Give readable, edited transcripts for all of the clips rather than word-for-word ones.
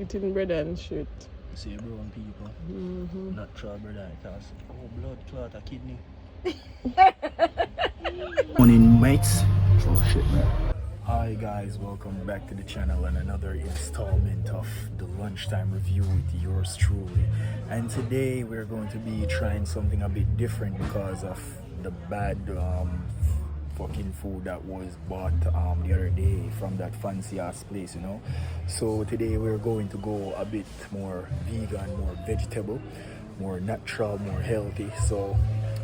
eating bread and shit. See brown people. Natural bread and cast. Oh, blood clot, a kidney. Morning, mates. Oh shit, man. Hi guys, welcome back to the channel and another installment of the Lunchtime Review with yours truly. And today we're going to be trying something a bit different because of the bad fucking food that was bought the other day from that fancy ass place, you know. So today we're going to go a bit more vegan, more vegetable, more natural, more healthy. So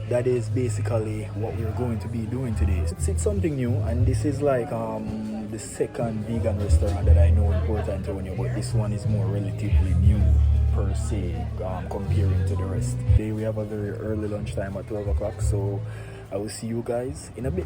that is basically what we're going to be doing today. It's something new, and this is like the second vegan restaurant that I know in Port Antonio, but this one is more relatively new per se, comparing to the rest. Today we have a very early lunchtime at 12 o'clock, so I will see you guys in a bit.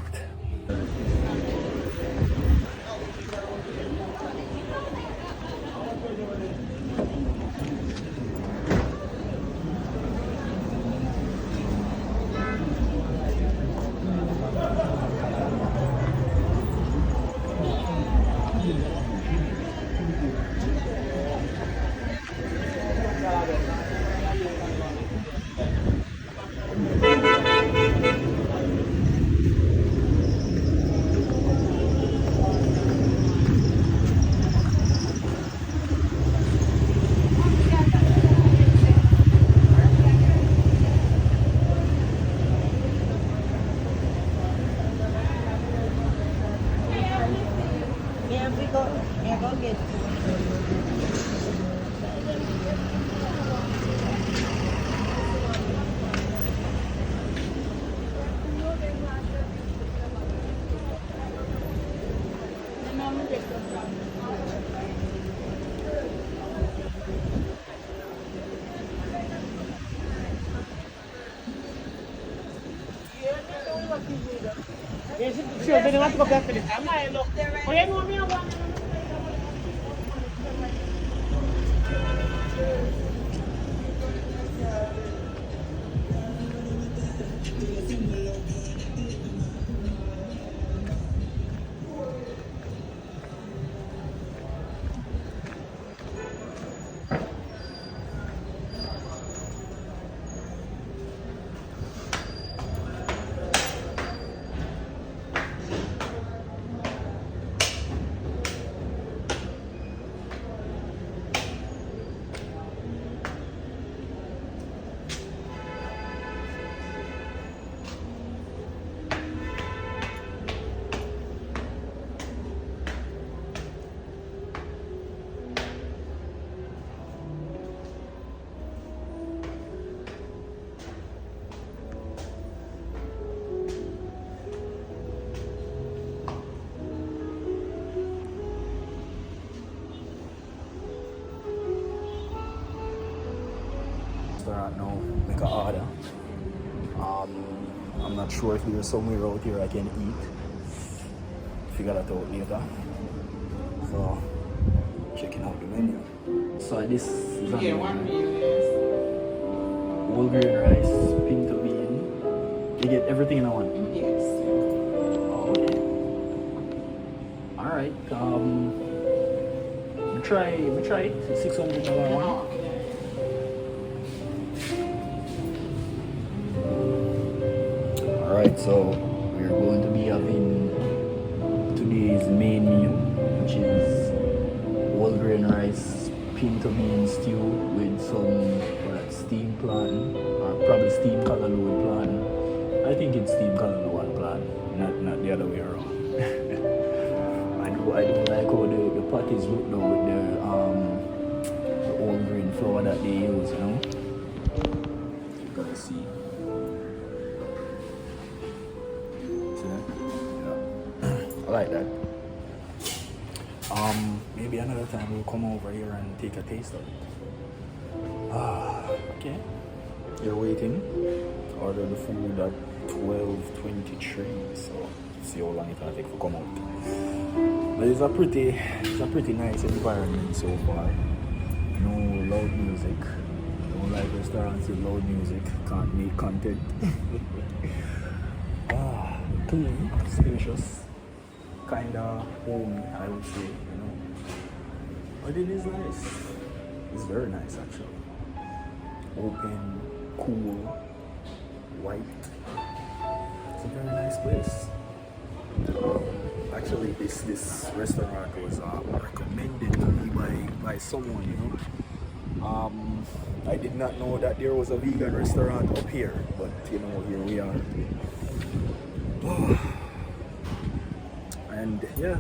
Restaurant now, make an order. I'm not sure if there's somewhere out here I can eat. Figure that out later. So, checking out the menu. So this is whole grain rice, pinto bean. You get everything in one? Yes. Okay. Alright, we try it. 600 one. Alright, so we're going to be having today's main meal, which is whole grain rice, pinto bean stew with some steamed plantain, or probably steamed callaloo plantain. I think it's steamed callaloo and plantain, not the other way around. I do like how the patties look though with the whole grain flour that they use, you know. You gotta see. I like that. Maybe another time we'll come over here and take a taste of it. Okay. You're waiting. Order the food at 12:23. So see how long it will take to come out. But it's a pretty nice environment so far. No loud music. Don't like restaurants with loud music. Can't make content. Clean, spacious, kinda homey, I would say, you know. But it is nice. It's very nice actually. Open, cool, white. It's a very nice place. Actually, this restaurant was recommended to me by someone, you know. I did not know that there was a vegan restaurant up here, but you know, here we are. And yeah,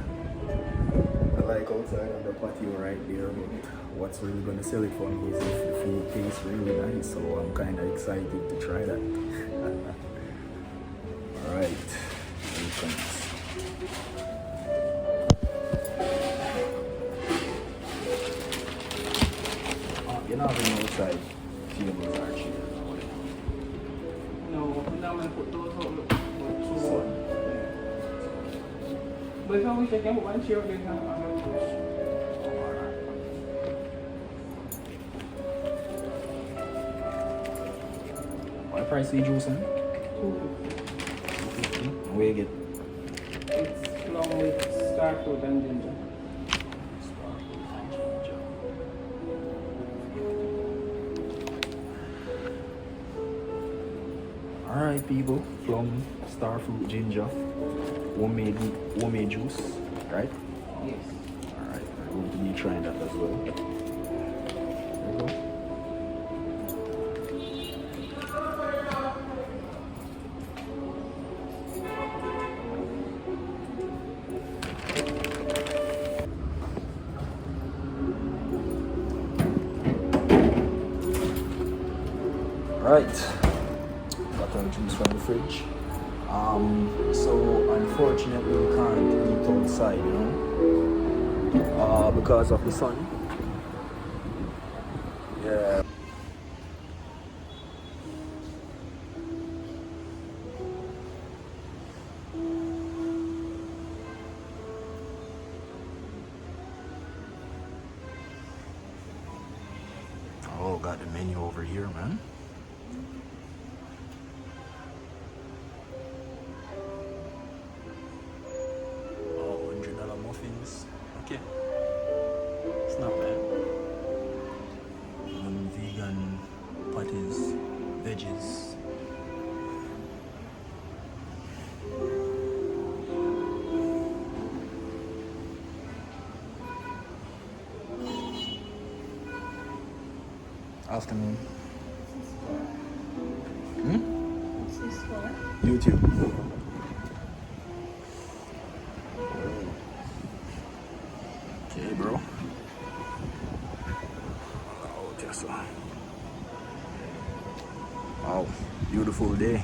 I like outside on the patio right there, but what's really gonna sell it for me is if the food tastes really nice, so I'm kind of excited to try that. Alright, here it comes. You're not having outside tables or chairs or whatever. No, I'm not going to put those out. But if I wish I can put one chair, then I'm going to push. What price is juice, huh? 250. Where you get? It's along with star fruit and ginger. Alright people, plum, star fruit, ginger, homemade juice, right? Yes. Alright, I'm going to be trying that as well. There you go. Right, got our juice from the fridge. So unfortunately we can't eat outside, you know, because of the sun. Yeah. Oh, got the menu over here, man. Muffins. Okay. It's not bad. Vegan patties, veggies. Afternoon. What's this for? YouTube. Okay, bro. Okay, so. Wow, beautiful day.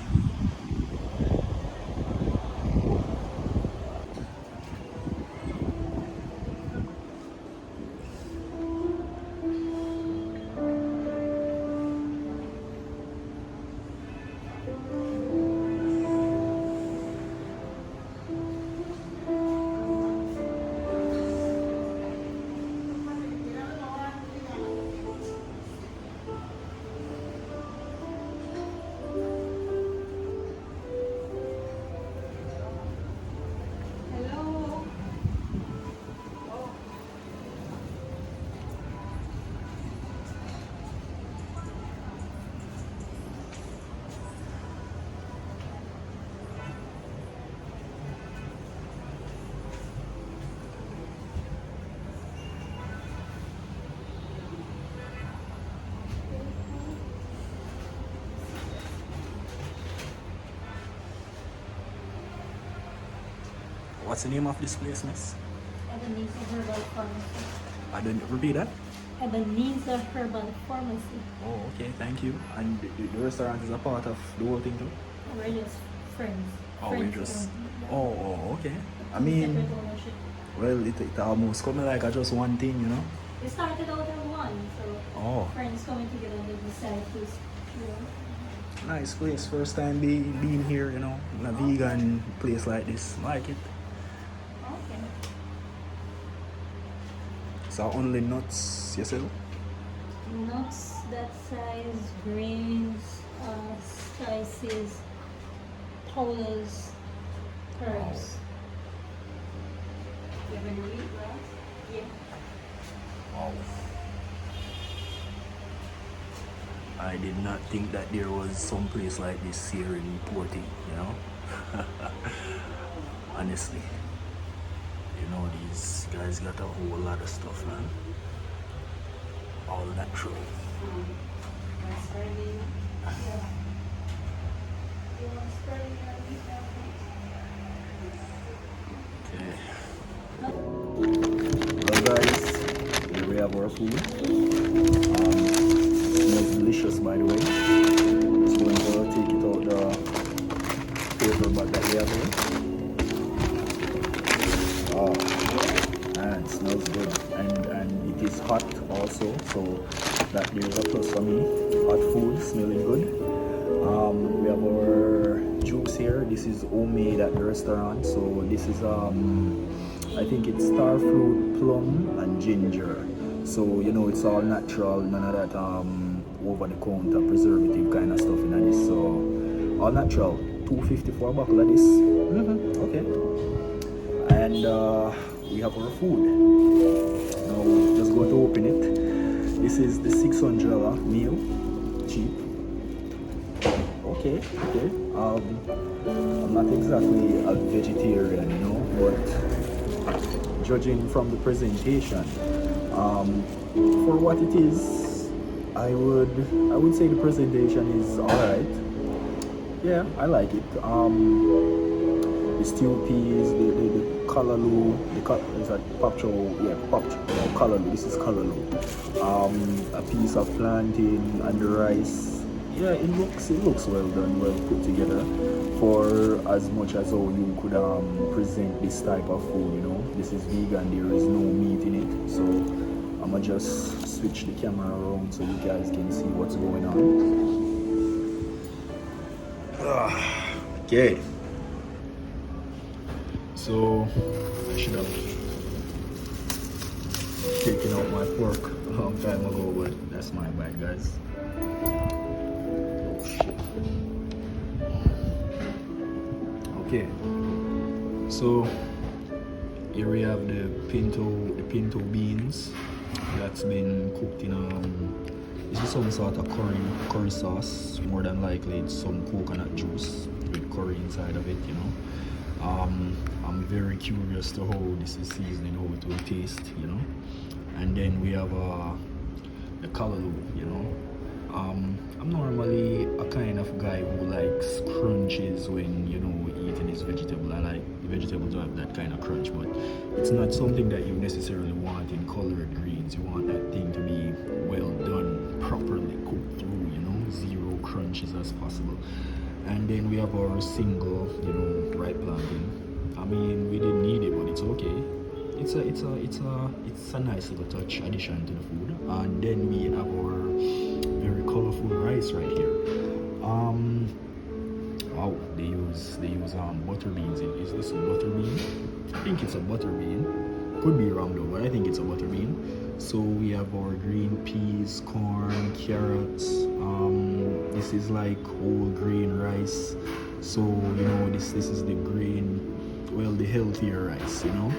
What's the name of this place, miss? Ebenezer Herbal Pharmacy. I didn't repeat that. Ebenezer Herbal Pharmacy. Oh, okay, thank you. And the restaurant is a part of the whole thing too? We're just friends. Oh, Friends we're just. owned. Oh, okay. I mean, Separate ownership. well, it almost coming like a just one thing, you know? We started out as one, so Oh, friends coming together and they decided to nice place. First time being here, you know, in a vegan place like this. Like it. Okay. So only nuts yourself? Nuts that size, grains, spices, powders, herbs. You have any wheatgrass? Yeah. Wow. I did not think that there was some place like this here in Porty, you know. Honestly, you know, these guys got a whole lot of stuff, man. All natural. Okay. Well guys, here we have our food. Smells delicious, by the way. Just going to take it out the paper bag that we have here. Oh, man, it smells good. And it is hot also, so that there's a plus for me. Hot food, smelling good. We have our juice here. This is homemade at the restaurant. So this is I think it's starfruit, plum, and ginger. So you know it's all natural, none of that over the counter preservative kind of stuff in this. So all natural. $2.50 for a bottle of this. Okay. And we have our food. Now we're just going to open it. This is the $600 meal. Cheap. Okay. I'm not exactly a vegetarian, you know, but judging from the presentation, for what it is, I would say the presentation is alright. Yeah, I like it. The stewed peas, the kalaloo, is that pakcho? Yeah, pakcho. No, kalaloo. This is kalaloo. A piece of plantain and the rice. Yeah, it looks well done, well put together. For as much as how you could present this type of food, you know. This is vegan. There is no meat in it, so I'ma just switch the camera around so you guys can see what's going on. Okay. So I should have taken out my fork a long time ago, but that's my bad, guys. Oh shit. Okay. So here we have the pinto beans that's been cooked in this is some sort of curry sauce. More than likely it's some coconut juice with curry inside of it, you know. I'm very curious to how this is seasoning, how it will taste, you know. And then we have the kalaloo, you know. I'm normally a kind of guy who likes crunches when, you know, eating his vegetable. I like the vegetable to have that kind of crunch, but it's not something that you necessarily want in colored greens. You want that thing to be well done, properly cooked through, you know, zero crunches as possible. And then we have our single, you know, ripe plantain. I mean, we didn't need it, but it's okay. It's a nice little touch addition to the food. And then we have our very colorful rice right here. Wow, they use butter beans. Is this a butter bean? I think it's a butter bean. Could be wrong though, but I think it's a butter bean. So we have our green peas, corn, carrots. This is like whole grain rice. So you know this is the grain, well, the healthier rice, you know.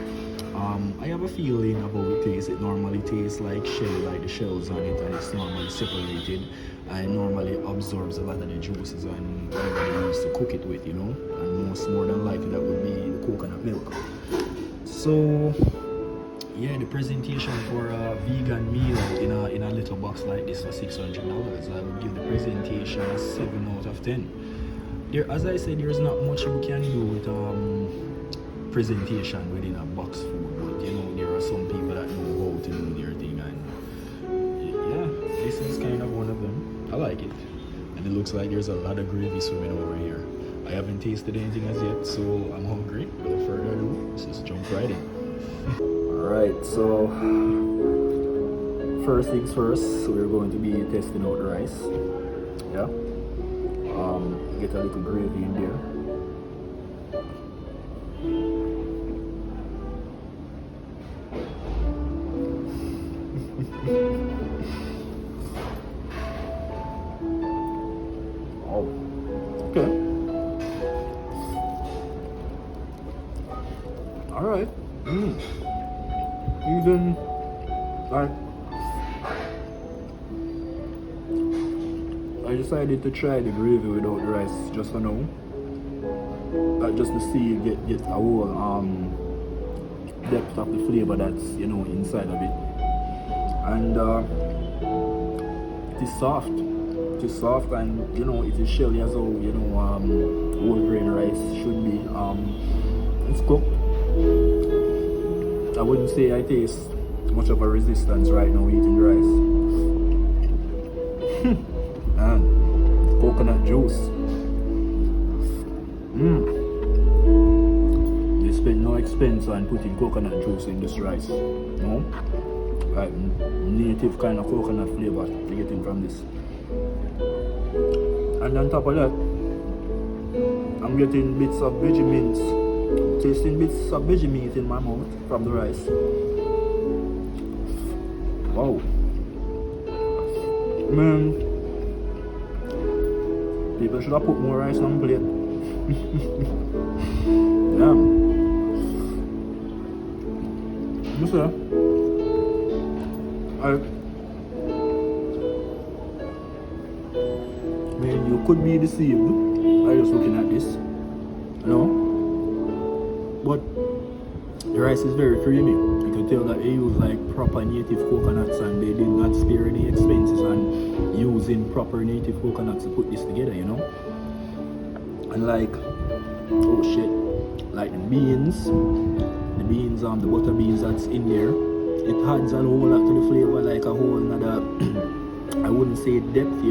I have a feeling about it tastes. It normally tastes like shell, like the shells on it, and it's normally separated and normally absorbs a lot of the juices and whatever they use to cook it with, you know. And more than likely that would be the coconut milk. So yeah, the presentation for a vegan meal in a little box like this for $600, I would give the presentation a 7 out of 10. There, as I said, there's not much you can do with presentation within a box food, but you know, there are some people that know how to do their thing, and yeah, this is kind of one of them. I like it, and it looks like there's a lot of gravy swimming over here. I haven't tasted anything as yet, so I'm hungry. Without further ado, let's just jump right in. Alright, so first things first, we're going to be testing out the rice. Yeah. Get a little gravy in there. Oh, okay. Alright. Even like I decided to try the gravy without the rice just for now. Just to see get a whole depth of the flavor that's inside of it. And it is soft. It is soft, and it is shelly as how whole grain rice should be. It's cooked. I wouldn't say I taste much of a resistance right now eating the rice. And coconut juice. They spend no expense on putting coconut juice in this rice. No? Like native kind of coconut flavor you're getting from this. And on top of that, I'm getting bits of veggie mints. Tasting bits of veggie meat in my mouth from the rice. Wow. Man, people should have put more rice on the plate. Yeah. You see, you could be deceived by just looking at this, but the rice is very creamy. You can tell that they use like proper native coconuts, and they did not spare any expenses on using proper native coconuts to put this together, And like, oh shit, like the beans, the butter beans that's in there, it adds a whole lot to the flavor, like a whole another I wouldn't say depth,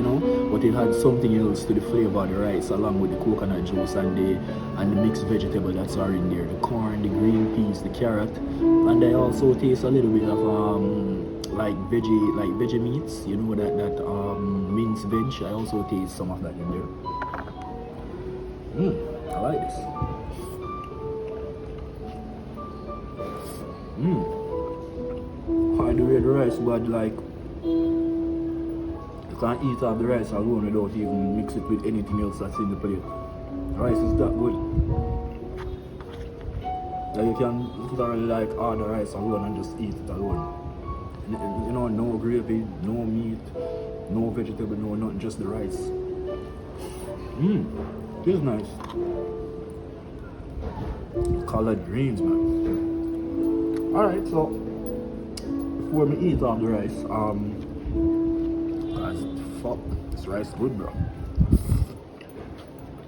but it had something else to the flavor of the rice, along with the coconut juice and the mixed vegetable that's are in there, the corn, the green peas, the carrot, and I also taste a little bit of like veggie meats, that minced veg. I also taste some of that in there. I like this. By the way, the rice bad, like you can't eat off the rice alone without even mix it with anything else that's in the plate. The rice is that good. Like you can literally like order rice alone and just eat it alone. No gravy, no meat, no vegetable, no nothing, just the rice. It is nice. Collard greens, man. Alright, so before me eat off the rice, guys, fuck, this rice is good, bro.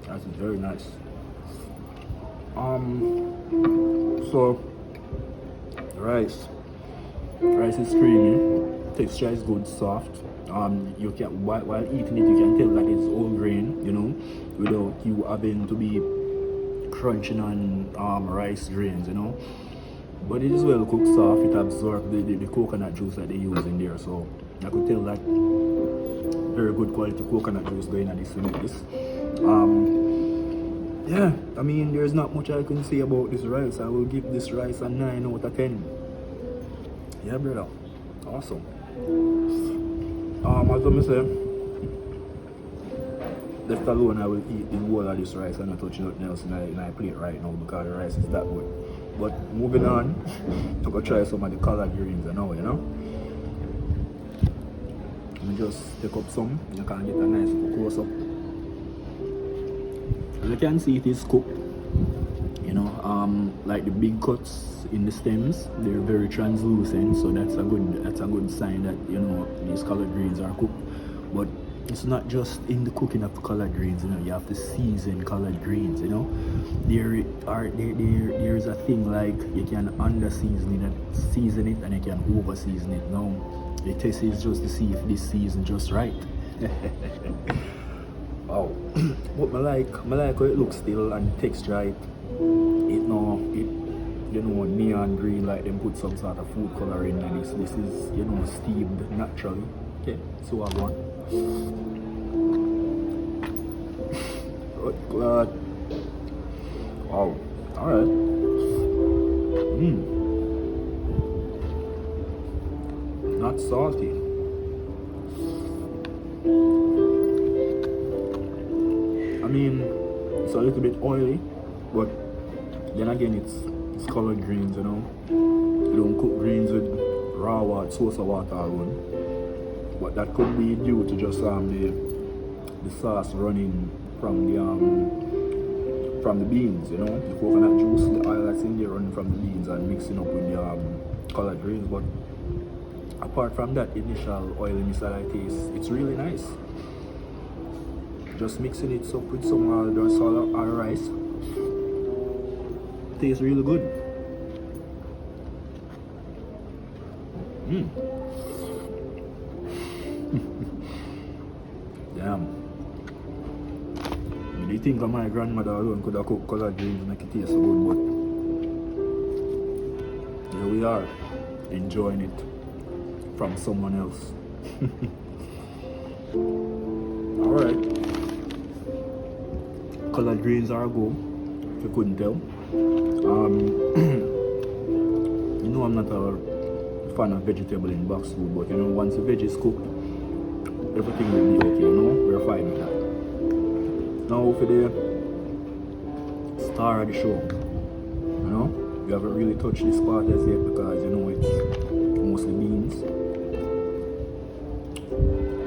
Rice is very nice. So the rice is creamy, texture is good, soft. You can while eating it, you can tell that it's whole grain, without you having to be crunching on rice grains, But it is well cooked, soft. It absorbs the coconut juice that they use in there, so I could tell that very good quality coconut juice going on this to make this. Yeah, I mean, there's not much I can say about this rice. I will give this rice a 9 out of 10. Yeah, brother, awesome. As I say, left alone, I will eat the whole of this rice and not touch nothing else in my plate right now because the rice is that good. But moving on, to go try some of the collard greens now, Let me just take up some. You can get a nice close up. As you can see, it is cooked. Like the big cuts in the stems, they're very translucent, so that's a good sign that these collard greens are cooked. But it's not just in the cooking of collard greens, you have to season collard greens, There is a thing like you can season it and you can over season it. Now the test is just to see if this season just right. Wow. But I like how it looks still and the texture neon green, like them put some sort of food color in this. This is steamed naturally. Okay, so I want. Good God. Wow. Alright. Not salty. I mean, it's a little bit oily, but then again it's collard greens, You don't cook greens with raw water, sauce of water alone. But that could be due to just the the sauce running from the beans, you know, the coconut juice, the oil that's in there running from the beans and mixing up with the collard greens. But apart from that initial oiliness that I taste, it's really nice. Just mixing it up with some salad or rice, tastes really good. Damn. Do you think that my grandmother alone could have cooked collard greens and make it taste so good? But here we are, enjoying it from someone else. Alright. Collard greens are a go, if you couldn't tell. You know I'm not a fan of vegetable in box food, but you know, once the veg is cooked, everything will be okay, you know, we're fine with that. Now for the star of the show, you know, we haven't really touched this part as yet because, you know, it's mostly beans.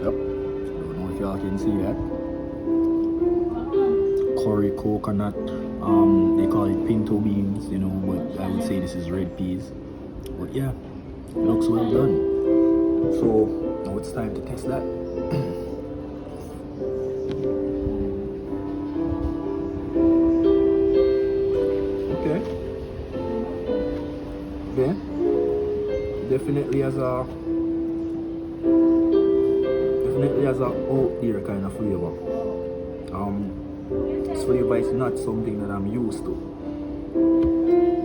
Yep, I don't know if y'all can see that. Curry coconut, they call it pinto beans, you know, but I would say this is red peas. But yeah, it looks well done. So now it's time to test that. Okay. Yeah. Definitely has a oat there kind of flavor. This flavor is not something that I'm used to.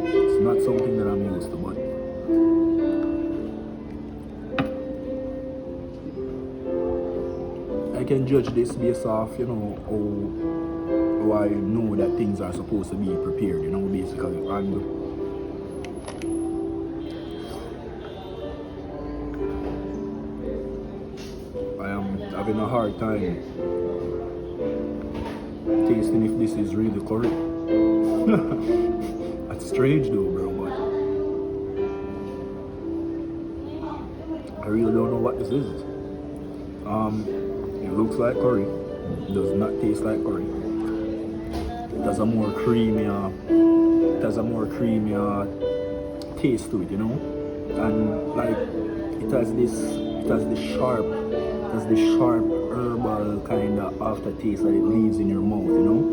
It's not something that I'm used to, but I can judge this based off, you know, how I know that things are supposed to be prepared, you know, basically. And I am having a hard time tasting if this is really correct. That's strange though, bro, but I really don't know what this is. It looks like curry. It does not taste like curry. It has a more creamy taste to it, you know? And like it has this sharp herbal kind of aftertaste that it leaves in your mouth, you know?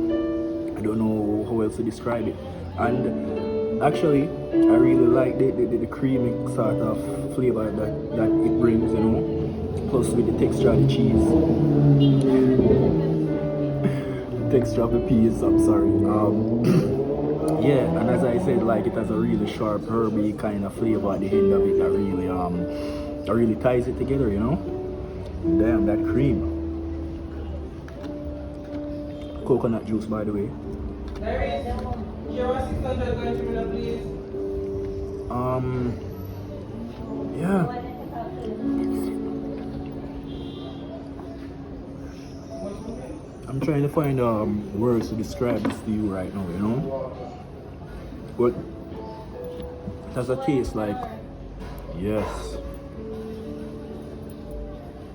I don't know how else to describe it. And actually, I really like the creamy sort of flavor that it brings, you know? Plus with the texture of the cheese. Texture of the peas, I'm sorry. Yeah, and as I said, like it has a really sharp herby kind of flavor at the end of it that really ties it together, you know? Damn, that cream. Coconut juice, by the way. Yeah. I'm trying to find words to describe this to you right now, you know? But it has a taste like, yes.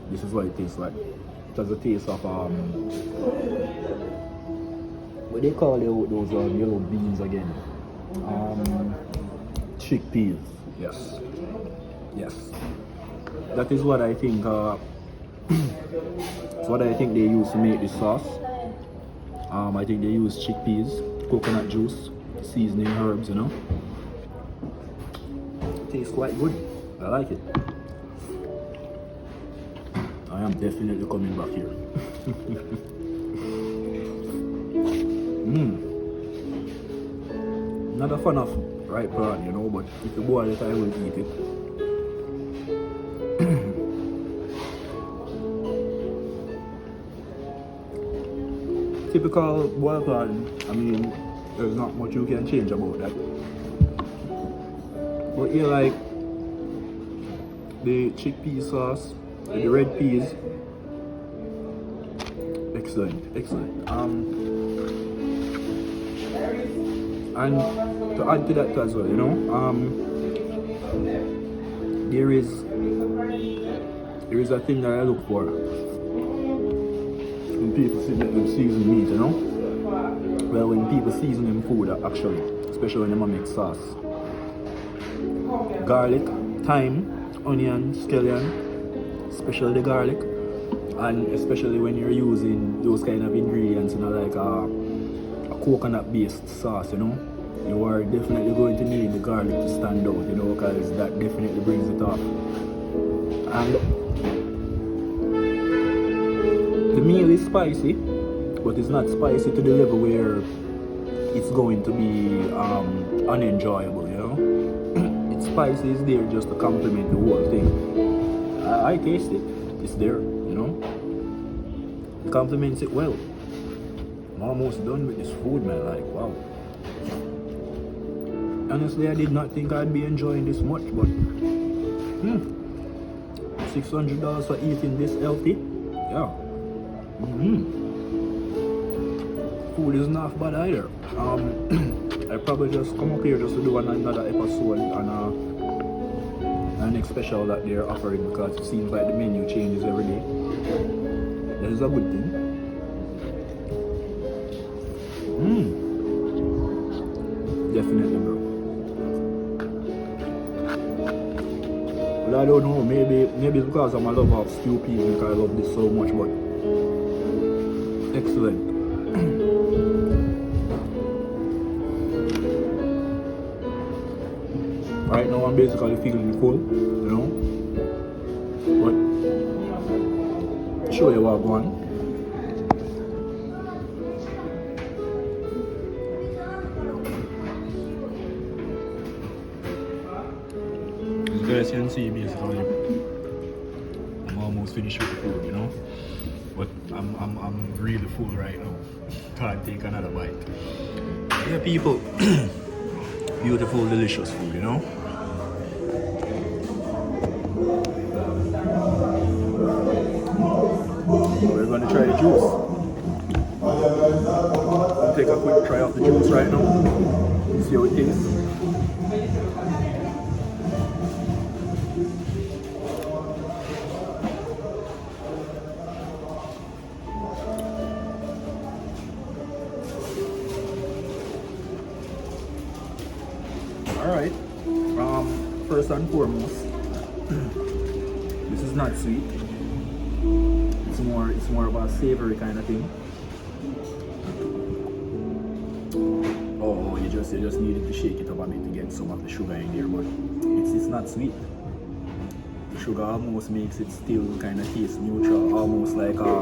This is what it tastes like. It has a taste of what they call those yellow beans again? Chickpeas. Yes. Yes. That is what I think. It's what I think they use to make this sauce. I think they use chickpeas, coconut juice, seasoning herbs, you know. It tastes quite good. I like it. I am definitely coming back here. Not a fan of ripe prawn, you know, but if you boil it, I will eat it. Typical boiled prawn, I mean, there's not much you can change about that. But you like the chickpea sauce, the red peas. Excellent, excellent. And to add to that as well, you know, there is a thing that I look for when people season meat, you know? Well, when people season them food, actually, especially when they make sauce. Garlic, thyme, onion, scallion, especially the garlic, and especially when you're using those kind of ingredients, you know, like a coconut-based sauce, you know, you are definitely going to need the garlic to stand out, you know, because that definitely brings it up. And the meal is spicy, but it's not spicy to the level where it's going to be unenjoyable, you know. It's spicy is there just to complement the whole thing. I taste it, it's there, you know. It complements it well. I'm almost done with this food, man. Like, wow. Honestly, I did not think I'd be enjoying this much, but $600 for eating this healthy, yeah. Food is not bad either. I probably just come up here just to do another episode on the next special that they're offering, because it seems like the menu changes every day. That is a good thing. Definitely, bro. But I don't know, maybe it's because I'm a lover of stew peas, like I love this so much, but excellent. Right now I'm basically feeling full, you know. But show you what I want. As guys can see, basically I'm almost finished with the food, you know. But I'm really full right now. Can't take another bite. Yeah, people. Beautiful, delicious food, you know. We're gonna try the juice. I'll take a quick try of the juice right now. See how it tastes. Alright. First and foremost, this is not sweet. It's more of a savory kind of thing. Oh, you just needed to shake it up a bit to get some of the sugar in there, but it's not sweet. The sugar almost makes it still kind of taste neutral, almost like the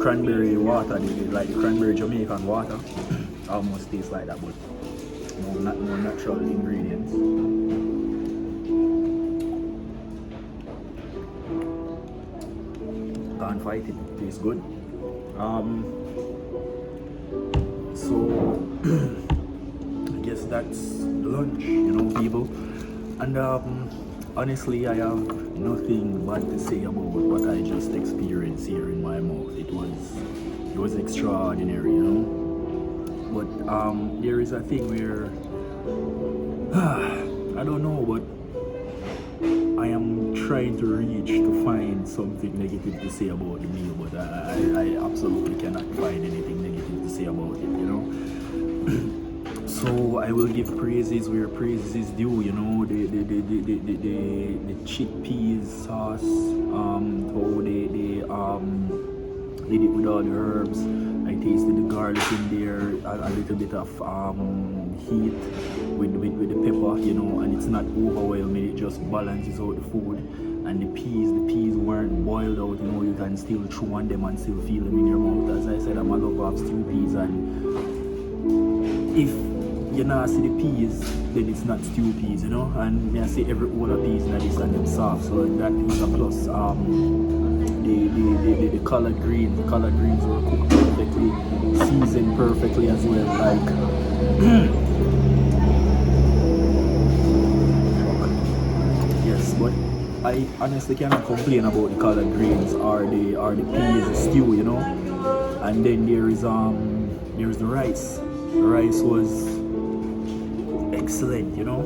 cranberry water, like the cranberry Jamaican water. Almost tastes like that, but more natural ingredients. Can't fight it. It tastes good. So I guess that's lunch, you know, people. And honestly, I have nothing bad to say about what I just experienced here in my mouth. It was extraordinary, you know. But there is a thing where I don't know, but I am trying to reach to find something negative to say about the meal, but I absolutely cannot find anything negative to say about it, you know. So I will give praises where praises is due, you know. The chickpeas sauce, how they did it with all the herbs. I tasted the garlic in there, a little bit of heat with the pepper, you know, and it's not overwhelming, it just balances out the food. And the peas weren't boiled out, you know, you can still chew on them and still feel them in your mouth. As I said, I'm a lover of stew peas, and if you not see the peas, then it's not stew peas, you know. And I say every all of peas that is and them soft, so that is a plus. The collard greens were cooked perfectly, seasoned perfectly as well. Like yes, but I honestly cannot complain about the collard greens or the peas, the stew, you know. And then there's the rice. The rice was excellent, you know,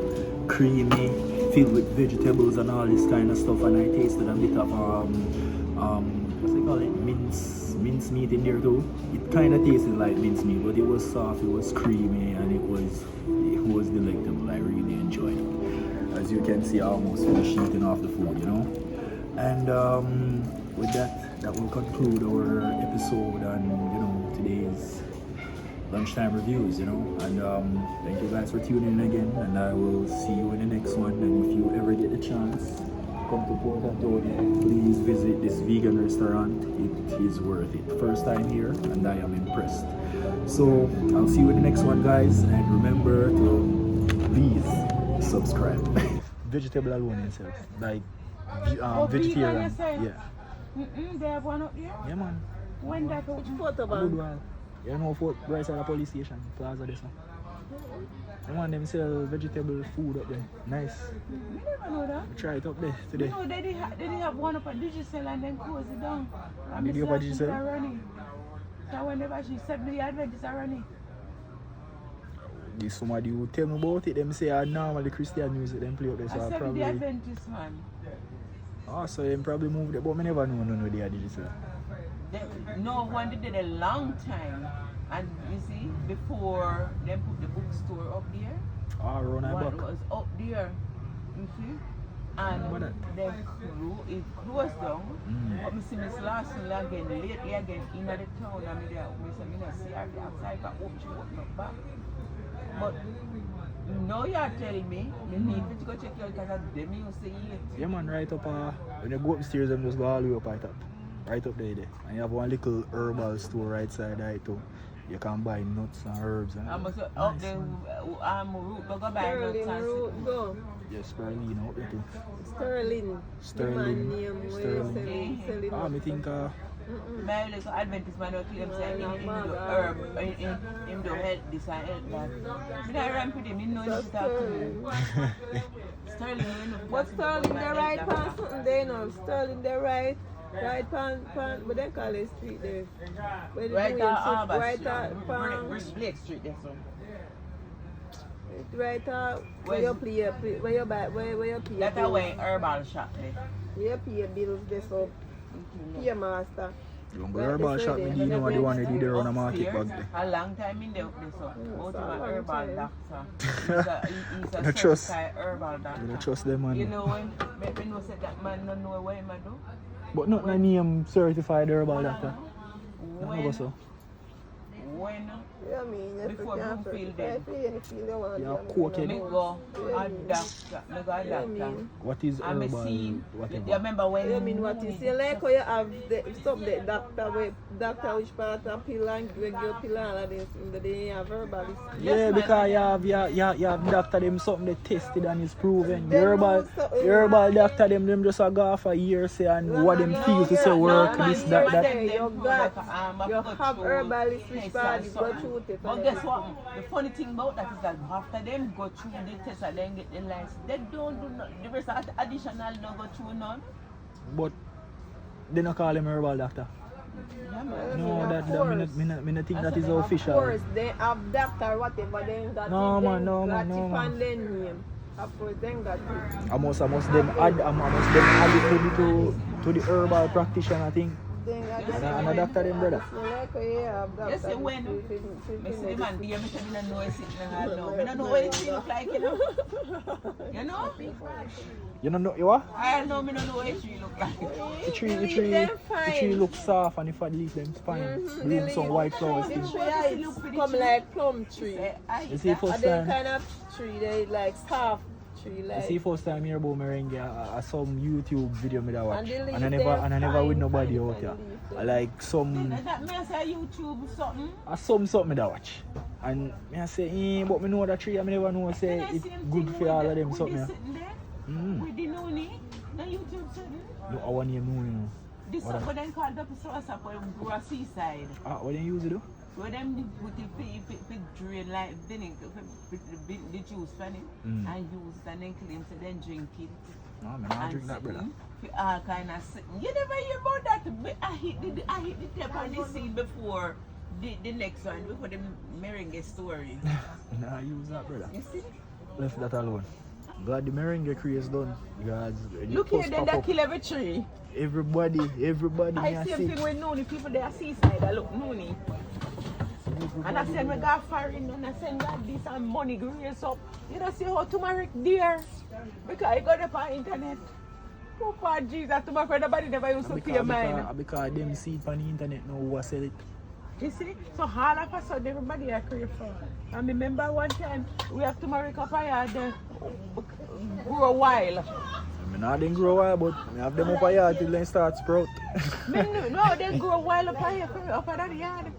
creamy, filled with vegetables and all this kind of stuff, and I tasted a bit of what's they call it, mince meat in there too. It kind of tasted like mince meat, but it was soft, it was creamy, and it was delectable. I really enjoyed it. As you can see, I almost finished eating off the food, you know. And with that will conclude our episode on, you know, today's lunchtime reviews, you know. And thank you guys for tuning in again, and I will see you in the next one. And if you ever get the chance, come to Port Antonio, please visit this vegan restaurant. It is worth it. First time here, and I am impressed. So I'll see you in the next one, guys, and remember to please subscribe. Vegetable alone itself, like vegetarian. Yeah. They have one up there? Yeah, man. When that Which photo A bank? good while. You know, for right side of the police station, plaza this one. I want them sell vegetable food up there. Nice. We never know that. We try it up there today. No, they did have one up at Digicel and then close it down. And Did you Mr. up at Digicel? are running. So whenever she said the Adventists are running. This somebody who tell me about it, them say normally Christian music them play up there, so I I said probably. the Adventist man. Oh, so them probably moved it, but me never know they are digital. No one did it a long time. And you see, before they put the bookstore up there, Ah, run I one back. was up there. You see? And What that? then it closed down. But me see Miss Larson again, lately again, in the town, and me see her outside, but hope she open up back. But now you are telling me, you need to go check it out because them you see it. Yeah, man, right up. When you go upstairs, them just go all the way up right up. Right up there. And you have one little herbal store right side there too. You can buy nuts and herbs. And I must nice, up there, root, go buy nuts Sterling and root, go. yes, Sterling out there too. Sterling. Sterling. The man name where you Sterling. selling. Ah, me think my little Adventist man will kill him saying him do herb, him do help this and help that. But I ramp with him, he knows to talk to me. Sterling, you know. But Sterling the right pan something they know. Sterling the right pan, but they call it street there. Where they Right doing at soup, Harbour right Street, at pan, Blake Street, that's all. right at where you play, where you buy, where you pay. That's bills. away herbal shop there. You pay bills this up. Pay master. you go herbal shop, me you know what the one they did there on a market back there. A long time in there, so go to a a long herbal time. doctor. He's No a trust. certified herbal You don't doctor. trust them, man. You know when me know say that man don't know what him a do? But not my name certified herbal doctor. When, Never so. when Yeah, I mean, you Before have to Bloomfield pay then. any field you want. Yeah, you cook know. me go a doctor, me go a doctor. What is And me herbal? see, you Whatever. remember when You mean what you say, like how you have the doctor which part of pill and regular pill and all of this, and then you have herbalist. Yeah, Yes, because man. you have doctor them something they tested and it's proven. The Them herbal, know something. the herbal doctor them just a go for years say and what them feel to say work, man, this, you that, man, that. them You prove got- that, I you go have through herbalist which tests part and is go something. through it. But guess what? The funny thing about that is that after them go through the test and then get the license, they don't do no, the rest of the additional don't go through none. But they don't call him herbal doctor. Yeah, man. No, that me not think that is Of official. course, they have doctor whatever they got No, it, man, then no, got man, no, it man. on their name. Of course, they got it. Almost them add it to the herbal practitioner thing. They got it. And a doctor them brother. So like how you have doctor. Yes, you when? Me see the man there, me say me don't know it's sitting there now. Me don't know what it look like, you know. You know? You don't know you what? I know me don't know what it look like. The tree Them fine. look soft and if I leave them fine. The Bloom some leaf white look flowers. fine. The thing. tree eyes come like plum tree. You see And first them time. kind of tree, they like soft tree, You like. see first time here about merengue, I some YouTube video me that watch. And the leaf, And I them never with fine, nobody fine, out fine here. leaf, I like some That me I say YouTube something. something me that watch. And me I say, but me know that tree, I never know say Then I it's see him good thing for with all the- of them with something. the Yeah. sitting there, Mm. with the noonie, the YouTube something. No, I want you know, you know. This What something then called up so up when grow a seaside. Ah, what they use it do? Where them put the pig drain like then the juice from it and use it and then claim so then drink it. No, man, I drink that, brother. For all kind of sitting. You never hear about that. But I hit the tape on the scene before the next one, before the merengue story. Nah, use that, brother. You see? Left that alone. glad the merengue craze done. Because Look here, then they kill every tree. everybody I see see. thing with Noonie, people there seaside, I look Noonie. And I said, we got foreign, and I said, God, this and money grace up. You don't see how turmeric dear? Because I got up on internet. Oh, for Jesus, tomorrow nobody never used to pay mine. Because them see it on the internet now who sell it. You see? So all of a sudden, everybody are crave for. And remember one time, we have turmeric up here, grow wild. I mean, I didn't grow wild, but I have them up here till they start sprout. No, they grow wild up here, up at the yard.